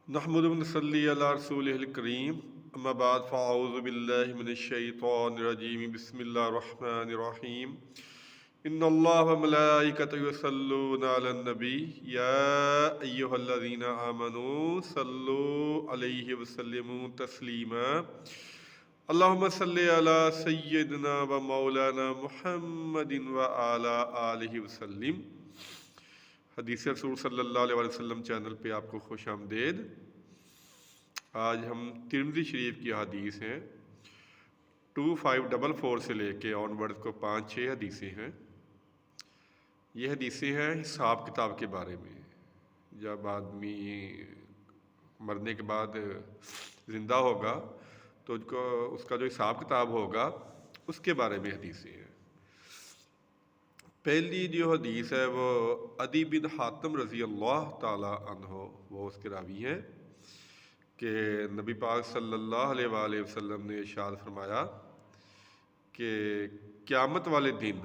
نحمد و نصلی علی رسولہ الکریم اما بعد فاعوذ باللہ من الشیطان الرجیم بسم اللہ الرحمن الرحیم ان اللہ و ملائکتہ یصلون علی النبی یا ایہا الذین آمنوا صلوا علیہ وسلموا تسلیما اللہم صلی علی سیدنا و مولانا محمد و علی آلہ وسلم۔ حدیث رسول صلی اللہ علیہ وسلم چینل پہ آپ کو خوش آمدید۔ آج ہم ترمذی شریف کی حدیث ہیں 2544 سے لے کے آن ورڈ کو 5-6 حدیثیں ہیں۔ یہ حدیثیں ہیں حساب کتاب کے بارے میں، جب آدمی مرنے کے بعد زندہ ہوگا تو اس کا جو حساب کتاب ہوگا اس کے بارے میں حدیثیں ہیں۔ پہلی جو حدیث ہے وہ عدی بن حاتم رضی اللہ تعالی عنہ، وہ اس کے راوی ہیں کہ نبی پاک صلی اللہ علیہ وآلہ وسلم نے ارشاد فرمایا کہ قیامت والے دن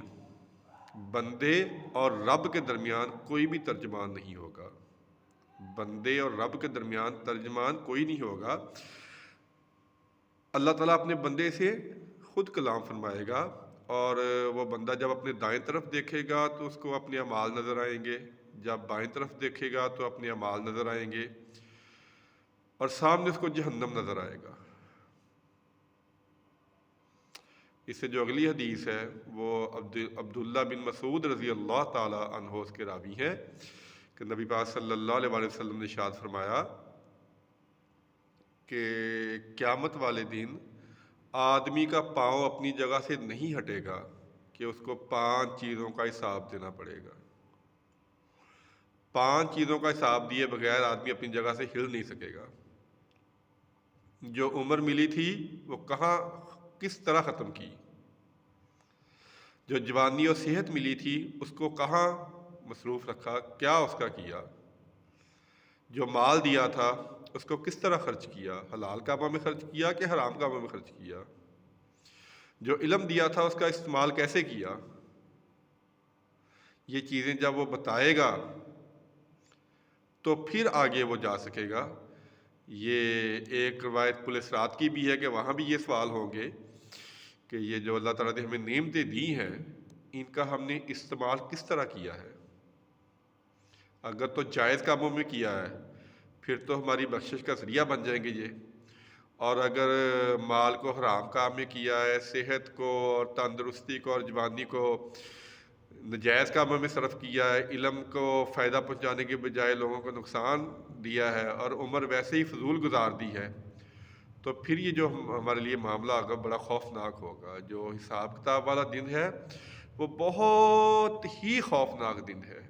بندے اور رب کے درمیان کوئی بھی ترجمان نہیں ہوگا۔ بندے اور رب کے درمیان ترجمان کوئی نہیں ہوگا۔ اللہ تعالیٰ اپنے بندے سے خود کلام فرمائے گا، اور وہ بندہ جب اپنے دائیں طرف دیکھے گا تو اس کو اپنے اعمال نظر آئیں گے، جب بائیں طرف دیکھے گا تو اپنے اعمال نظر آئیں گے، اور سامنے اس کو جہنم نظر آئے گا۔ اس سے جو اگلی حدیث ہے وہ عبداللہ بن مسعود رضی اللہ تعالی عنہ اس کے راوی ہیں کہ نبی پاک صلی اللہ علیہ وسلم نے ارشاد فرمایا کہ قیامت والے دن آدمی کا پاؤں اپنی جگہ سے نہیں ہٹے گا کہ اس کو 5 چیزوں کا حساب دینا پڑے گا۔ 5 چیزوں کا حساب دیے بغیر آدمی اپنی جگہ سے ہل نہیں سکے گا۔ جو عمر ملی تھی وہ کہاں کس طرح ختم کی، جو جوانی اور صحت ملی تھی اس کو کہاں مصروف رکھا، کیا اس کا کیا، جو مال دیا تھا اس کو کس طرح خرچ کیا، حلال کاموں میں خرچ کیا کہ حرام کاموں میں خرچ کیا، جو علم دیا تھا اس کا استعمال کیسے کیا۔ یہ چیزیں جب وہ بتائے گا تو پھر آگے وہ جا سکے گا۔ یہ ایک روایت پولیس رات کی بھی ہے کہ وہاں بھی یہ سوال ہوں گے کہ یہ جو اللہ تعالیٰ نے ہمیں نعمتیں دی ہیں ان کا ہم نے استعمال کس طرح کیا ہے۔ اگر تو جائز کاموں میں کیا ہے پھر تو ہماری بخشش کا ذریعہ بن جائیں گے یہ، اور اگر مال کو حرام کام میں کیا ہے، صحت کو اور تندرستی کو اور جوانی کو نجائز کاموں میں صرف کیا ہے، علم کو فائدہ پہنچانے کے بجائے لوگوں کو نقصان دیا ہے، اور عمر ویسے ہی فضول گزار دی ہے، تو پھر یہ جو ہمارے لیے معاملہ ہوگا بڑا خوفناک ہوگا۔ جو حساب کتاب والا دن ہے وہ بہت ہی خوفناک دن ہے۔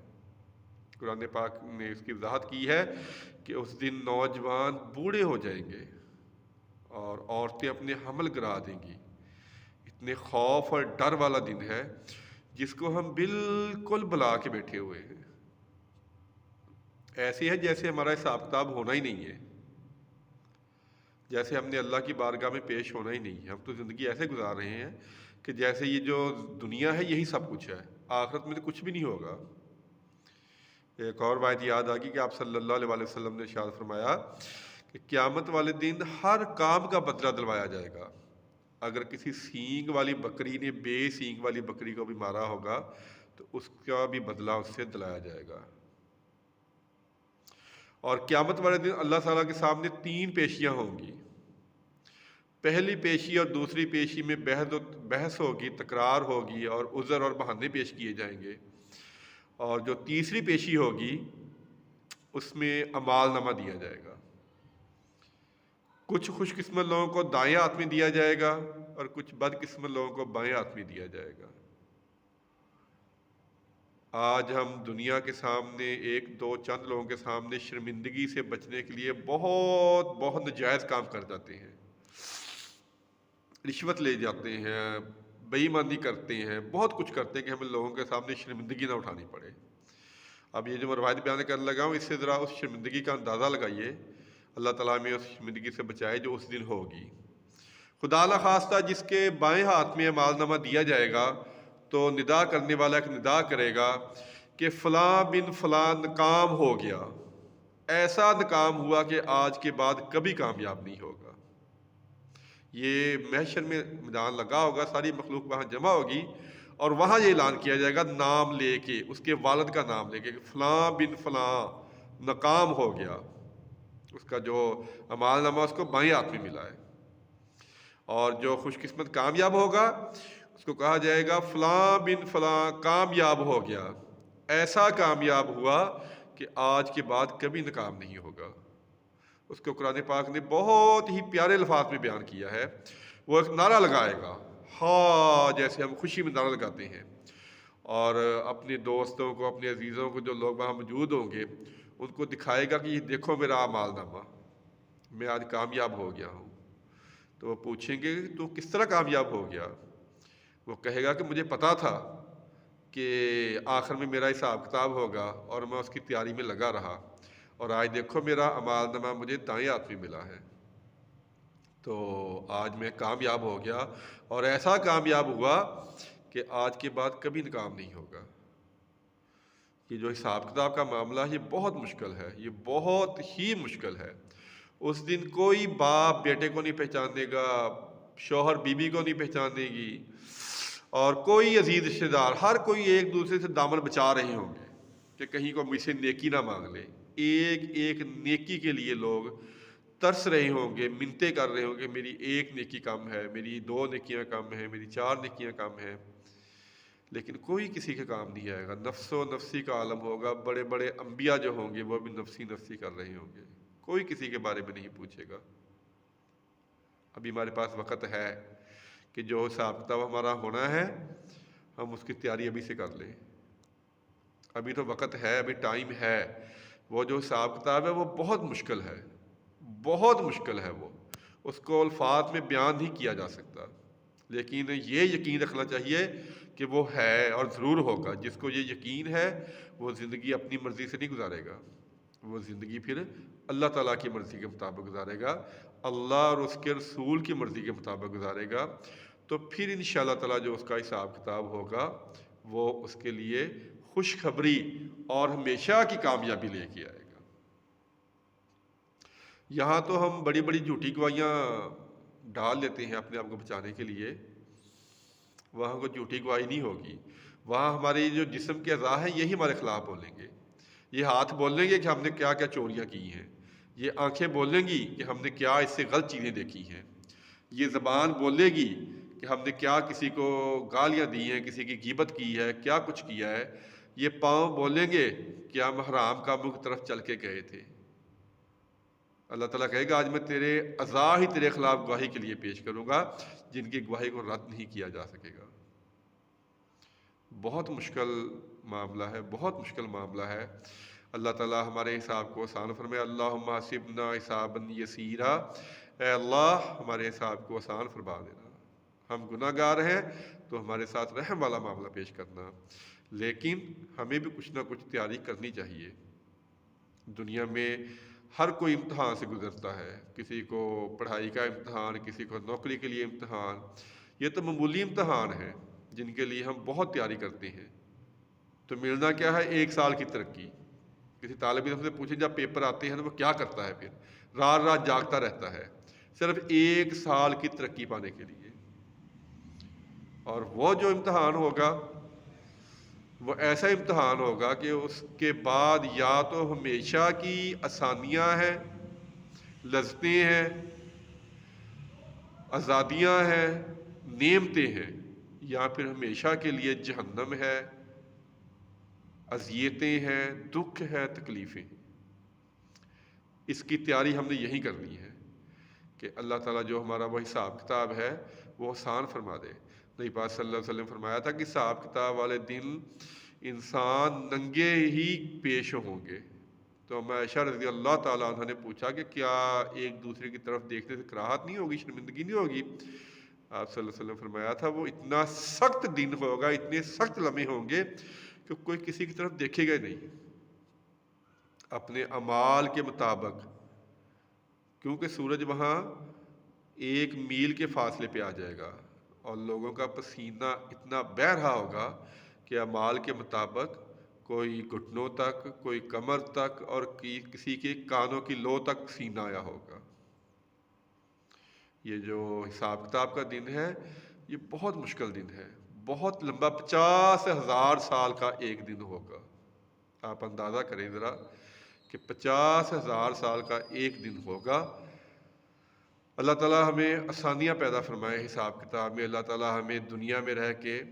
قرآن پاک نے اس کی وضاحت کی ہے کہ اس دن نوجوان بوڑھے ہو جائیں گے اور عورتیں اپنے حمل گرا دیں گی۔ اتنے خوف اور ڈر والا دن ہے جس کو ہم بالکل بلا کے بیٹھے ہوئے ہیں۔ ایسے ہے جیسے ہمارا حساب کتاب ہونا ہی نہیں ہے، جیسے ہم نے اللہ کی بارگاہ میں پیش ہونا ہی نہیں ہے۔ ہم تو زندگی ایسے گزار رہے ہیں کہ جیسے یہ جو دنیا ہے یہی سب کچھ ہے، آخرت میں تو کچھ بھی نہیں ہوگا۔ ایک اور بات یاد آ گئی کہ آپ صلی اللہ علیہ وسلم نے ارشاد فرمایا کہ قیامت والے دن ہر کام کا بدلہ دلوایا جائے گا۔ اگر کسی سینگ والی بکری نے بے سینگ والی بکری کو بھی مارا ہوگا تو اس کا بھی بدلہ اس سے دلایا جائے گا۔ اور قیامت والے دن اللہ تعالیٰ کے سامنے 3 پیشیاں ہوں گی۔ پہلی پیشی اور دوسری پیشی میں بحث ہوگی، تکرار ہوگی اور عذر اور بہانے پیش کیے جائیں گے، اور جو تیسری پیشی ہوگی اس میں اعمال نامہ دیا جائے گا۔ کچھ خوش قسمت لوگوں کو دائیں ہاتھ میں دیا جائے گا اور کچھ بد قسمت لوگوں کو بائیں ہاتھ میں دیا جائے گا۔ آج ہم دنیا کے سامنے ایک دو چند لوگوں کے سامنے شرمندگی سے بچنے کے لیے بہت ناجائز کام کر جاتے ہیں، رشوت لے جاتے ہیں، بے ایمانی کرتے ہیں، بہت کچھ کرتے ہیں کہ ہمیں لوگوں کے سامنے شرمندگی نہ اٹھانی پڑے۔ اب یہ جو میں روایت بیان کرنے لگا ہوں اس سے ذرا اس شرمندگی کا اندازہ لگائیے، اللہ تعالیٰ میں اس شرمندگی سے بچائے جو اس دن ہوگی۔ خدا نخواستہ جس کے بائیں ہاتھ میں اعمال نامہ دیا جائے گا تو ندا کرنے والا ایک ندا کرے گا کہ فلاں بن فلاں ناکام ہو گیا، ایسا ناکام ہوا کہ آج کے بعد کبھی کامیاب نہیں ہوگا۔ یہ محشر میں میدان لگا ہوگا، ساری مخلوق وہاں جمع ہوگی، اور وہاں یہ اعلان کیا جائے گا نام لے کے، اس کے والد کا نام لے کے، کہ فلاں بن فلاں ناکام ہو گیا، اس کا جو اعمال نامہ اس کو بائیں ہاتھ میں ملا ہے، اور جو خوش قسمت کامیاب ہوگا اس کو کہا جائے گا فلاں بن فلاں کامیاب ہو گیا، ایسا کامیاب ہوا کہ آج کے بعد کبھی ناکام نہیں ہوگا۔ اس کو قرآن پاک نے بہت ہی پیارے الفاظ میں بیان کیا ہے۔ وہ ایک نعرہ لگائے گا، ہاں، جیسے ہم خوشی میں نعرہ لگاتے ہیں، اور اپنے دوستوں کو، اپنے عزیزوں کو، جو لوگ وہاں موجود ہوں گے، ان کو دکھائے گا کہ یہ دیکھو میرا اعمال نامہ، میں آج کامیاب ہو گیا ہوں۔ تو وہ پوچھیں گے تو کس طرح کامیاب ہو گیا؟ وہ کہے گا کہ مجھے پتا تھا کہ آخر میں میرا حساب کتاب ہوگا، اور میں اس کی تیاری میں لگا رہا، اور آج دیکھو میرا اعمال نامہ مجھے دائیں ہاتھ میں ملا ہے، تو آج میں کامیاب ہو گیا، اور ایسا کامیاب ہوا کہ آج کے بعد کبھی ناکام نہیں ہوگا۔ یہ جو حساب کتاب کا معاملہ ہے، یہ بہت مشکل ہے، یہ بہت ہی مشکل ہے۔ اس دن کوئی باپ بیٹے کو نہیں پہچانے گا، شوہر بیوی کو نہیں پہچانے گی، اور کوئی عزیز رشتہ دار، ہر کوئی ایک دوسرے سے دامن بچا رہے ہوں گے کہ کہیں کو مجھ سے نیکی نہ مانگ لے۔ ایک ایک نیکی کے لیے لوگ ترس رہے ہوں گے، منتیں کر رہے ہوں گے، میری ایک نیکی کم ہے، میری 2 نیکیاں کم ہیں، میری 4 نیکیاں کم ہیں، لیکن کوئی کسی کے کام نہیں آئے گا۔ نفس و نفسی کا عالم ہوگا، بڑے بڑے انبیاء جو ہوں گے وہ بھی نفسی نفسی کر رہے ہوں گے، کوئی کسی کے بارے میں نہیں پوچھے گا۔ ابھی ہمارے پاس وقت ہے کہ جو حساب کتاب ہمارا ہونا ہے، ہم اس کی تیاری ابھی سے کر لیں۔ ابھی تو وقت ہے، ابھی ٹائم ہے۔ وہ جو حساب کتاب ہے وہ بہت مشکل ہے، بہت مشکل ہے، وہ اس کو الفاظ میں بیان نہیں کیا جا سکتا، لیکن یہ یقین رکھنا چاہیے کہ وہ ہے اور ضرور ہوگا۔ جس کو یہ یقین ہے وہ زندگی اپنی مرضی سے نہیں گزارے گا، وہ زندگی پھر اللہ تعالیٰ کی مرضی کے مطابق گزارے گا، اللہ اور اس کے رسول کی مرضی کے مطابق گزارے گا، تو پھر انشاءاللہ تعالیٰ جو اس کا حساب کتاب ہوگا وہ اس کے لیے خوشخبری اور ہمیشہ کی کامیابی لے کے آئے گا۔ یہاں تو ہم بڑی بڑی جھوٹی گواہیاں ڈال لیتے ہیں اپنے آپ کو بچانے کے لیے، وہاں کوئی جھوٹی گواہی نہیں ہوگی۔ وہاں ہماری جو جسم کے اعضاء ہیں یہی ہمارے خلاف بولیں گے۔ یہ ہاتھ بولیں گے کہ ہم نے کیا کیا چوریاں کی ہیں، یہ آنکھیں بولیں گی کہ ہم نے کیا اس سے غلط چیزیں دیکھی ہیں، یہ زبان بولے گی کہ ہم نے کیا کسی کو گالیاں دی ہیں، کسی کی غیبت کی ہے، کیا کچھ کیا ہے، یہ پاؤں بولیں گے کہ ہم حرام کاموں کی طرف چل کے گئے تھے۔ اللہ تعالیٰ کہے گا آج میں تیرے اعضاء ہی تیرے خلاف گواہی کے لیے پیش کروں گا، جن کی گواہی کو رد نہیں کیا جا سکے گا۔ بہت مشکل معاملہ ہے، بہت مشکل معاملہ ہے۔ اللہ تعالیٰ ہمارے حساب کو آسان فرمائے۔ اللہم حسبنا حسابا یسیرا، اے اللہ ہمارے حساب کو آسان فرما دینا۔ ہم گناہ گار ہیں تو ہمارے ساتھ رحم والا معاملہ پیش کرنا، لیکن ہمیں بھی کچھ نہ کچھ تیاری کرنی چاہیے۔ دنیا میں ہر کوئی امتحان سے گزرتا ہے، کسی کو پڑھائی کا امتحان، کسی کو نوکری کے لیے امتحان، یہ تو معمولی امتحان ہے جن کے لیے ہم بہت تیاری کرتے ہیں۔ تو ملنا کیا ہے؟ 1 سال کی ترقی۔ کسی طالب علم سے پوچھیں جب پیپر آتے ہیں تو وہ کیا کرتا ہے؟ پھر رات رات جاگتا رہتا ہے صرف 1 سال کی ترقی پانے کے لیے۔ اور وہ جو امتحان ہوگا وہ ایسا امتحان ہوگا کہ اس کے بعد یا تو ہمیشہ کی آسانیاں ہیں، لذتیں ہیں، آزادیاں ہیں، نعمتیں ہیں، یا پھر ہمیشہ کے لیے جہنم ہے، اذیتیں ہیں، دکھ ہے، تکلیفیں ہیں۔ اس کی تیاری ہم نے یہی کرنی ہے کہ اللہ تعالیٰ جو ہمارا وہ حساب کتاب ہے وہ آسان فرما دے۔ نبی پاک صلی اللہ علیہ وسلم فرمایا تھا کہ حساب کتاب والے دن انسان ننگے ہی پیش ہوں گے۔ تو عائشہ رضی اللہ تعالیٰ عنہ نے پوچھا کہ کیا ایک دوسرے کی طرف دیکھنے سے کراہت نہیں ہوگی، شرمندگی نہیں ہوگی؟ آپ صلی اللہ علیہ وسلم فرمایا تھا وہ اتنا سخت دن ہوگا، اتنے سخت لمحے ہوں گے کہ کوئی کسی کی طرف دیکھے گا نہیں، اپنے اعمال کے مطابق، کیونکہ سورج وہاں 1 میل کے فاصلے پہ آ جائے گا، اور لوگوں کا پسینہ اتنا بہہ رہا ہوگا کہ اعمال کے مطابق کوئی گھٹنوں تک، کوئی کمر تک، اور کسی کے کانوں کی لو تک سینہ آیا ہوگا۔ یہ جو حساب کتاب کا دن ہے یہ بہت مشکل دن ہے، بہت لمبا، 50,000 سال کا ایک دن ہوگا۔ آپ اندازہ کریں ذرا کہ 50,000 سال کا ایک دن ہوگا۔ اللہ تعالیٰ ہمیں آسانیاں پیدا فرمائے حساب کتاب میں، اللہ تعالیٰ ہمیں دنیا میں رہ کے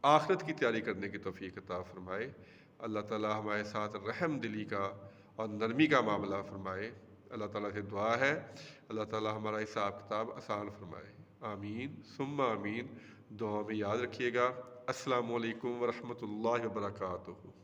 آخرت کی تیاری کرنے کی توفیق عطا فرمائے۔ اللہ تعالیٰ ہمارے ساتھ رحم دلی کا اور نرمی کا معاملہ فرمائے۔ اللہ تعالیٰ سے دعا ہے اللہ تعالیٰ ہمارا حساب کتاب آسان فرمائے۔ آمین ثم آمین۔ دعا میں یاد رکھیے گا۔ السلام علیکم ورحمۃ اللہ وبرکاتہ۔